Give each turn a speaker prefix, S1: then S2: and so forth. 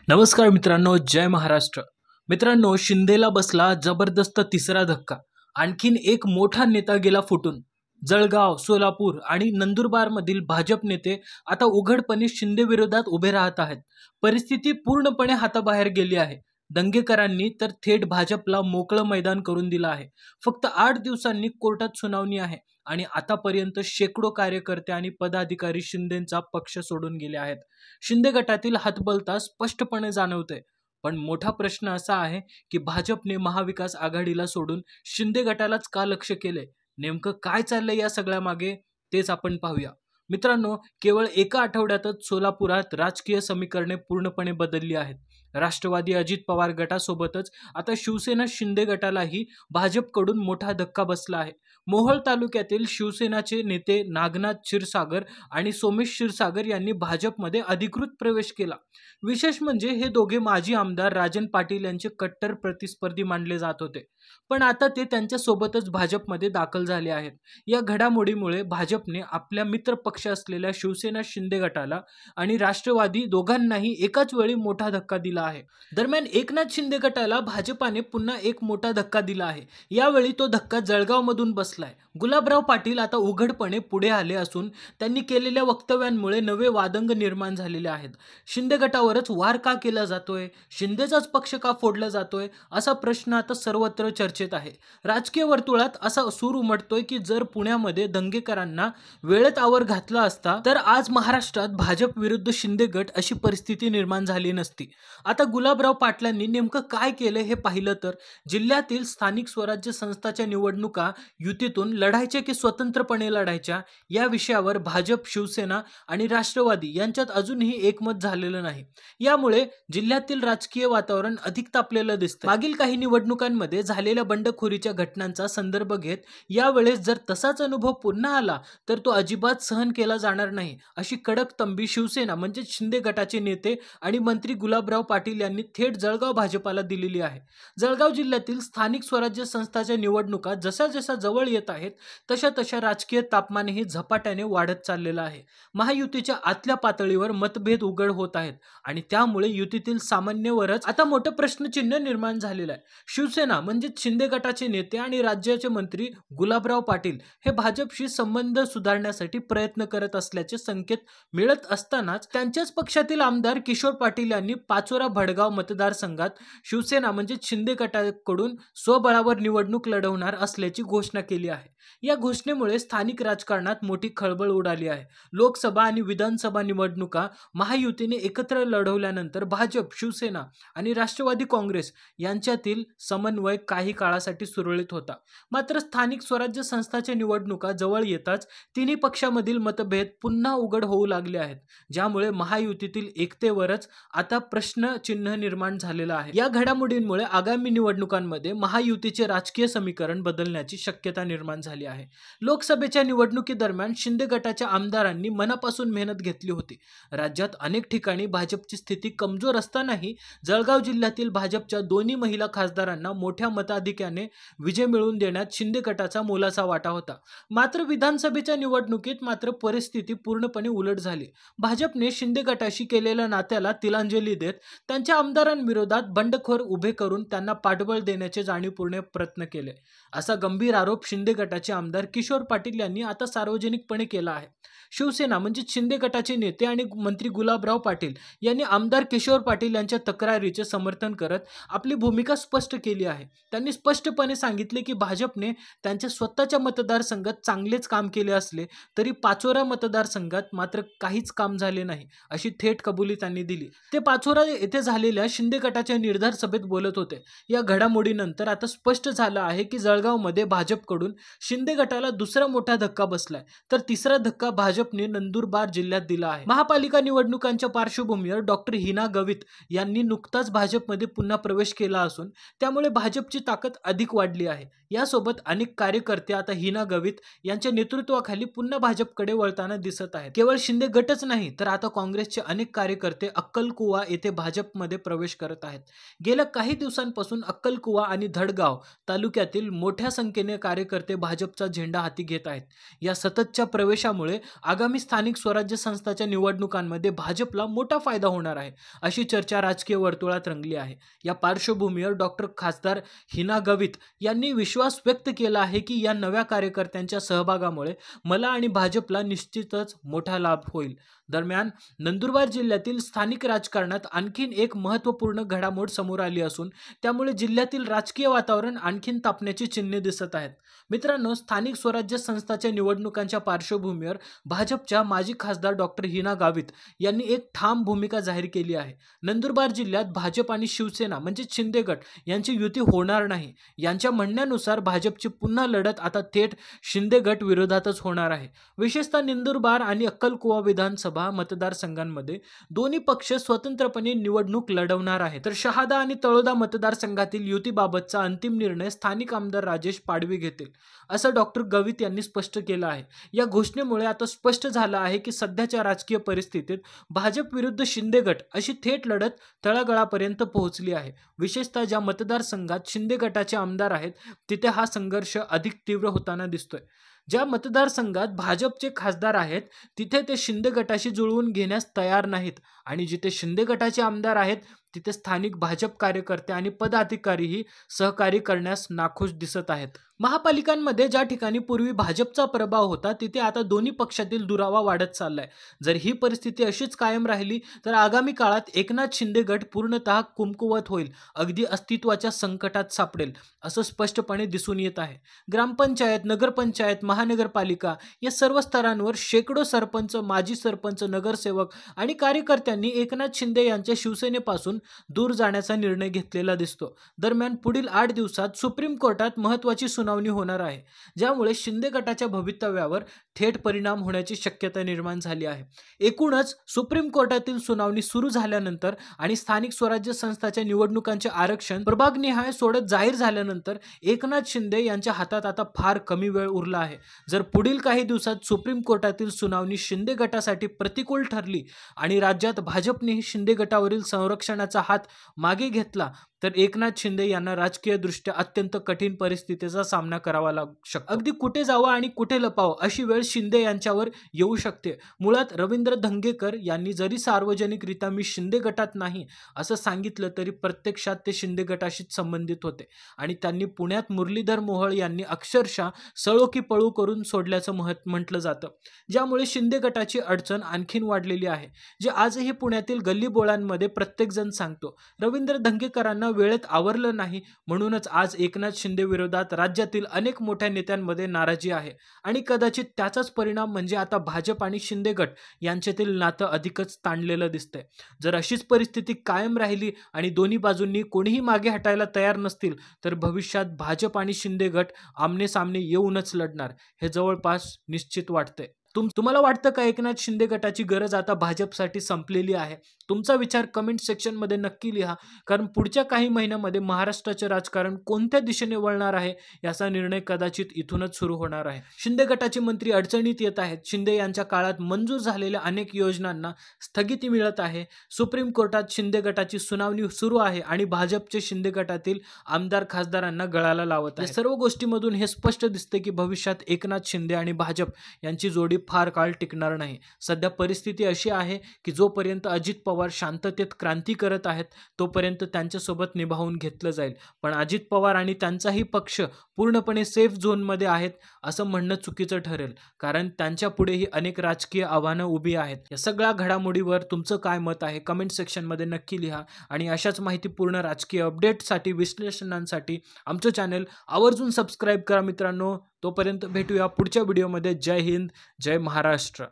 S1: नमस्कार मित्रांनो, जय महाराष्ट्र. मित्रांनो, शिंदेला बसला जबरदस्त तिसरा धक्का. आणखीन एक मोठा नेता गेला फुटून. जळगाव, सोलापूर आणि नंदुरबारमधील भाजप नेते आता उघडपणे शिंदे विरोधात उभे राहत आहेत. परिस्थिती पूर्णपणे हाताबाहेर गेली आहे. दंगेकरांनी तर थेट भाजपला मोकळं मैदान करून दिलं आहे. फक्त 8 दिवसांनी कोर्टात सुनावणी आहे आणि आतापर्यंत शेकडो कार्यकर्ते आणि पदाधिकारी शिंदेंचा पक्ष सोडून गेले आहेत. शिंदे गटातील हतबलता स्पष्टपणे जाणवते. पण मोठा प्रश्न असा आहे की भाजपने महाविकास आघाडीला सोडून शिंदे गटालाच का लक्ष केले? नेमकं काय चाललंय या सगळ्या मागे? तेच आपण पाहूया. मित्रांनो, केवळ एका आठवड्यातच सोलापुरात राजकीय समीकरणे पूर्णपणे बदलली आहेत. राष्ट्रवादी अजित पवार गटासोबतच आता शिवसेना शिंदे गटालाही भाजपकडून मोठा धक्का बसला आहे. मोहोळ तालुक्यातील शिवसेनाचे नेते नागनाथ क्षीरसागर आणि सोमेश क्षीरसागर यांनी भाजपमध्ये अधिकृत प्रवेश केला. विशेष म्हणजे हे दोघे माजी आमदार राजन पाटील यांचे कट्टर प्रतिस्पर्धी मानले जात होते. पण आता ते त्यांच्यासोबतच भाजपमध्ये दाखल झाले आहेत. या घडामोडीमुळे भाजपने आपल्या मित्र पक्ष असलेल्या शिवसेना शिंदे गटाला आणि राष्ट्रवादी दोघांनाही एकाच वेळी मोठा धक्का दिला आहे. दरम्यान एकनाथ शिंदे गटाला भाजपाने पुन्हा एक मोठा धक्का दिला आहे. यावेळी तो धक्का जळगावमधून बसलाय. गुलाबराव पाटील आता उघडपणे पुढे आले असून त्यांनी केलेल्या वक्तव्यांमुळे नवे वादंग निर्माण झालेले आहेत. शिंदे गटावरच वार का केला जातोय? शिंदेचाच पक्ष का फोडला जातोय? असा प्रश्न आता सर्वत्र चर्चेत आहे. राजकीय वर्तुळात असा सूर उमटतोय की जर पुण्यामध्ये दंगेकरांना वेळेत आवर घातला असता तर आज महाराष्ट्रात भाजप विरुद्ध शिंदे गट अशी परिस्थिती निर्माण झाली नसती. आता गुलाबराव पाटलांनी नेमकं काय केलं हे पाहिलं तर जिल्ह्यातील स्थानिक स्वराज्य संस्थाच्या निवडणुका युतीतून लढायच्या की स्वतंत्रपणे लढायच्या या विषयावर भाजप, शिवसेना आणि राष्ट्रवादी यांच्यात अजूनही एकमत झालेलं नाही. यामुळे जिल्ह्यातील राजकीय वातावरण अधिक तापलेलं दिसतं. मागील काही निवडणुकांमध्ये झालेल्या बंडखोरीच्या घटनांचा संदर्भ घेत यावेळेस जर तसाच अनुभव पुन्हा आला तर तो अजिबात सहन केला जाणार नाही, अशी कडक तंबी शिवसेना म्हणजे शिंदे गटाचे नेते आणि मंत्री गुलाबराव पाटील यांनी थेट जळगाव भाजपाला दिलेली आहे. जळगाव जिल्ह्यातील स्थानिक स्वराज्य संस्थाच्या निवडणुका जसा जसा जवळ येत आहेत तशा तशा राजकीय तापमानही झपाट्याने वाढत चाललेलं आहे. महायुतीच्या आतल्या पातळीवर मतभेद उघड होत आहेत आणि त्यामुळे युतीतील सामान्यवरच आता मोठं प्रश्नचिन्ह निर्माण झालेलं आहे. शिवसेना म्हणजे शिंदे गटाचे नेते आणि राज्याचे मंत्री गुलाबराव पाटील हे भाजपशी संबंध सुधारण्यासाठी प्रयत्न करत असल्याचे संकेत मिळत असतानाच त्यांच्याच पक्षातील आमदार किशोर पाटील यांनी पाचोरा भडगाव मतदारसंघात शिवसेना म्हणजे शिंदे गटाकडून स्वबळावर निवडणूक लढवणार असल्याची घोषणा केली आहे. या घोषणेमुळे स्थानिक राजकारणात मोठी खळबळ उडाली आहे. लोकसभा आणि विधानसभा निवडणुका महायुतीने एकत्र लढवल्यानंतर भाजप, शिवसेना आणि राष्ट्रवादी काँग्रेस यांच्यातील समन्वय काही काळासाठी सुरळीत होता. मात्र स्थानिक स्वराज्य संस्थाच्या निवडणुका जवळ येताच तिन्ही पक्षामधील मतभेद पुन्हा उघड होऊ लागले आहेत, ज्यामुळे महायुतीतील एकतेवरच आता प्रश्नचिन्ह निर्माण झालेलं आहे. या घडामोडींमुळे आगामी निवडणुकांमध्ये महायुतीचे राजकीय समीकरण बदलण्याची शक्यता निर्माण झाली आहे. लोकसभेच्या निवडणुकीदरम्यान शिंदे गटाच्या आमदारांनी मनापासून मेहनत घेतली होती. राज्यात अनेक ठिकाणी भाजपची स्थिती कमजोर असतानाही जळगाव जिल्ह्यातील भाजपच्या दोन्ही महिला खासदारांना मोठ्या मताधिक्याने विजय मिळवून देण्यात शिंदे गटाचा मोलाचा वाटा होता. मात्र विधानसभेच्या निवडणुकीत मात्र परिस्थिती पूर्णपणे उलट झाली. भाजपने शिंदे गटाशी केलेल्या नात्याला तिलांजली देत त्यांच्या आमदारांविरोधात बंडखोर उभे करून त्यांना पाठबळ देण्याचे जाणीवपूर्ण प्रयत्न केले, असा गंभीर आरोप शिंदे गटाचे आमदार किशोर पाटील यांनी आता सार्वजनिकपणे केला आहे. शिवसेना म्हणजे शिंदे गटाचे नेते आणि मंत्री गुलाबराव पाटील यांनी आमदार किशोर पाटील यांच्या तक्रारीचे समर्थन करत आपली भूमिका स्पष्ट केली आहे. त्यांनी स्पष्टपणे सांगितले की भाजपने त्यांच्या स्वतःच्या मतदारसंघात चांगलेच काम केले असले तरी पाचोरा मतदारसंघात मात्र काहीच काम झाले नाही, अशी थेट कबुली त्यांनी दिली. ते पाचोरा येथे झालेल्या शिंदे गटाच्या निर्धार सभेत बोलत होते. या घडामोडीनंतर आता स्पष्ट झालं आहे की जळगावमध्ये भाजपकडून शिंदे गटाला दुसरा मोठा धक्का बसलाय, तर तिसरा धक्का भाजपने नंदुरबार जिल्ह्यात दिला आहे. महापालिका निवडणुकांच्या पार्श्वभूमीवर डॉक्टर हिना गवित यांनी नुकताच भाजपमध्ये पुन्हा प्रवेश केला असून त्यामुळे भाजपची ताकद अधिक वाढली आहे. यासोबत अनेक कार्यकर्ते आता हिना गवित यांच्या नेतृत्वाखाली पुन्हा भाजपकडे वळताना दिसत आहेत. केवळ शिंदे गटच नाही तर आता काँग्रेसचे अनेक कार्यकर्ते अक्कलकुवा येथे भाजपमध्ये प्रवेश करत आहेत. गेल्या काही दिवसांपासून अक्कलकुवा आणि धडगाव तालुक्यातील मोठ्या संख्येने कार्यकर्ते भाजपचा झेंडा हाती घेत आहेत. या सततच्या प्रवेशामुळे आगामी स्थानिक स्वराज्य संस्थांच्या निवडणुकांमध्ये भाजपला मोठा फायदा होणार आहे, अशी चर्चा राजकीय वर्तुळात रंगली आहे. या पार्श्वभूमीवर खासदार हिना गावित यांनी विश्वास व्यक्त केला आहे की या नव्या कार्यकर्त्यांच्या सहभागामुळे मला आणि भाजपला निश्चितच मोठा लाभ होईल. दरम्यान नंदुरबार जिल्ह्यातील स्थानिक राजकारणात आणखीन एक महत्त्वपूर्ण घडामोड समोर आली असून त्यामुळे जिल्ह्यातील राजकीय वातावरण आणखीन तापण्याची चिन्हे दिसत आहेत. मित्रांनो, स्थानिक स्वराज्य संस्थांच्या निवडणुकांच्या पार्श्वभूमीवर भाजपच्या माजी खासदार हिना गावित यांनी एक ठाम भूमिका जाहीर केली आहे. नंदुरबार जिल्ह्यात भाजप आणि शिवसेना म्हणजे शिंदे गट यांची युती होणार नाही. यांच्या म्हणण्यानुसार भाजपची पुन्हा लढत आता थेट शिंदे गट विरोधातच होणार आहे. विशेषतः नंदुरबार आणि अक्कलकुवा विधानसभा मतदारसंघांमध्ये दोन्ही पक्ष स्वतंत्रपणे निवडणूक लढवणार आहेत. तर शहादा आणि तळोदा मतदारसंघातील युतीबाबतचा अंतिम निर्णय स्थानिक आमदार राजेश पाडवी घेतील, असं गावित यांनी स्पष्ट केलं आहे. या घोषणेमुळे आता स्पष्ट झालं आहे की सध्याच्या राजकीय परिस्थितीत भाजप विरुद्ध शिंदे गट अशी थेट लढत तळागाळापर्यंत पोहोचली आहे. विशेषतः ज्या मतदारसंघात शिंदे गटाचे आमदार आहेत तिथे हा संघर्ष अधिक तीव्र होताना दिसतोय. ज्या मतदारसंघात भाजपचे खासदार आहेत तिथे ते शिंदे गटाशी जुळवून घेण्यास तयार नाहीत आणि जिथे शिंदे गटाचे आमदार आहेत तिथे स्थानिक भाजप कार्यकर्ते आणि पदाधिकारीही सहकार्य करण्यास नाखुश दिसत आहेत. महापालिकांमध्ये ज्या ठिकाणी पूर्वी भाजपचा प्रभाव होता तिथे आता दोन्ही पक्षातील दुरावा वाढत चाललाय. जर ही परिस्थिती अशीच कायम राहिली तर आगामी काळात एकनाथ शिंदे गट पूर्णतः कुमकुवत होईल, अगदी अस्तित्वाच्या संकटात सापडेल, असं स्पष्टपणे दिसून येत आहे. ग्रामपंचायत, नगरपंचायत, महानगरपालिका या सर्व स्तरांवर शेकडो सरपंच, माजी सरपंच, नगरसेवक आणि कार्यकर्त्यांनी एकनाथ शिंदे यांच्या शिवसेनेपासून दूर जाण्याचा निर्णय घेतलेला दिसतो. दरम्यान पुढील 8 दिवसात सुप्रीम कोर्टात महत्त्वाची सुनावणी होणार आहे, ज्यामुळे शिंदे गटाच्या भवितव्यावर थेट परिणाम होण्याची शक्यता निर्माण झाली आहे. एकूणच सुप्रीम कोर्टातील सुनावणी सुरू झाल्यानंतर आणि स्थानिक स्वराज्य संस्थांच्या निवडणुकांचे आरक्षण प्रभागनिहाय सोडत जाहीर झाल्यानंतर एकनाथ शिंदे यांच्या हातात आता फार कमी वेळ उरला आहे. जर पुढील काही दिवसात सुप्रीम कोर्टातील सुनावणी शिंदे गटासाठी प्रतिकूल ठरली आणि राज्यात भाजपनेही शिंदे गटावरील संरक्षणाचा हात मागे घेतला तर एकनाथ शिंदे यांना राजकीय दृष्ट्या अत्यंत कठीण परिस्थितीचा सामना करावा लागू शकतो. अगदी कुठे जावं आणि कुठे लपावं अशी वेळ शिंदे यांच्यावर येऊ शकते. मुळात रवींद्र धंगेकर यांनी जरी सार्वजनिकरित्या मी शिंदे गटात नाही असं सांगितलं तरी प्रत्यक्षात ते शिंदे गटाशीच संबंधित होते आणि त्यांनी पुण्यात मुरलीधर मोहोळ यांनी अक्षरशः सळो की पळू करून सोडल्याचं म्हटलं जातं, ज्यामुळे शिंदे गटाची अडचण आणखीन वाढलेली आहे, जे आजही पुण्यातील गल्लीबोळांमध्ये प्रत्येकजण सांगतो. रवींद्र धंगेकरांना वेळेत आवरलं नाही म्हणूनच आज एकनाथ शिंदे विरोधात राज्यातील अनेक मोठ्या नेत्यांमध्ये नाराजी आहे आणि कदाचित त्याचाच परिणाम म्हणजे आता भाजप आणि शिंदे गट यांच्यातील नातं अधिकच ताणलेलं दिसतंय. जर अशीच परिस्थिती कायम राहिली आणि दोन्ही बाजूंनी कोणीही मागे हटायला तयार नसतील तर भविष्यात भाजप आणि शिंदे गट आमने सामने येऊनच लढणार, हे जवळपास निश्चित वाटतंय. तुम्हाला वाटतं का एकनाथ शिंदे गटाची गरज आता भाजपसाठी संपलेली आहे? तुमचा विचार कमेंट सेक्शनमध्ये नक्की लिहा, कारण पुढच्या काही महिन्यामध्ये महाराष्ट्राचे राजकारण कोणत्या दिशेने वळणार आहे याचा निर्णय कदाचित इथूनच सुरू होणार आहे. शिंदे गटाचे मंत्री अडचणीत येत आहेत. शिंदे यांच्या काळात मंजूर झालेल्या अनेक योजनांना स्थगिती मिळत आहे. सुप्रीम कोर्टात शिंदे गटाची सुनावणी सुरू आहे आणि भाजपचे शिंदे गटातील आमदार खासदारांना गळाला लावत आहे. सर्व गोष्टींमधून हे स्पष्ट दिसते की भविष्यात एकनाथ शिंदे आणि भाजप यांची जोडी फार काळ टिकणार नाही. सध्या परिस्थिती अशी आहे की जोपर्यंत अजित पवार शांततेत क्रांती करत आहेत तोपर्यंत त्यांच्यासोबत निभावून घेतलं जाईल, पण अजित पवार आणि त्यांचाही पक्ष पूर्णपणे सेफ झोनमध्ये आहेत असं म्हणणं चुकीचं ठरेल, कारण त्यांच्या पुढेही अनेक राजकीय आव्हानं उभी आहेत. या सगळ्या घडामोडीवर तुमचं काय मत आहे कमेंट सेक्शनमध्ये नक्की लिहा आणि अशाच माहितीपूर्ण राजकीय अपडेटसाठी, विश्लेषणांसाठी आमचं चॅनल आवर्जून सबस्क्राईब करा मित्रांनो. तोपर्यंत भेटूया पुढच्या व्हिडिओमध्ये. जय हिंद, जय महाराष्ट्र.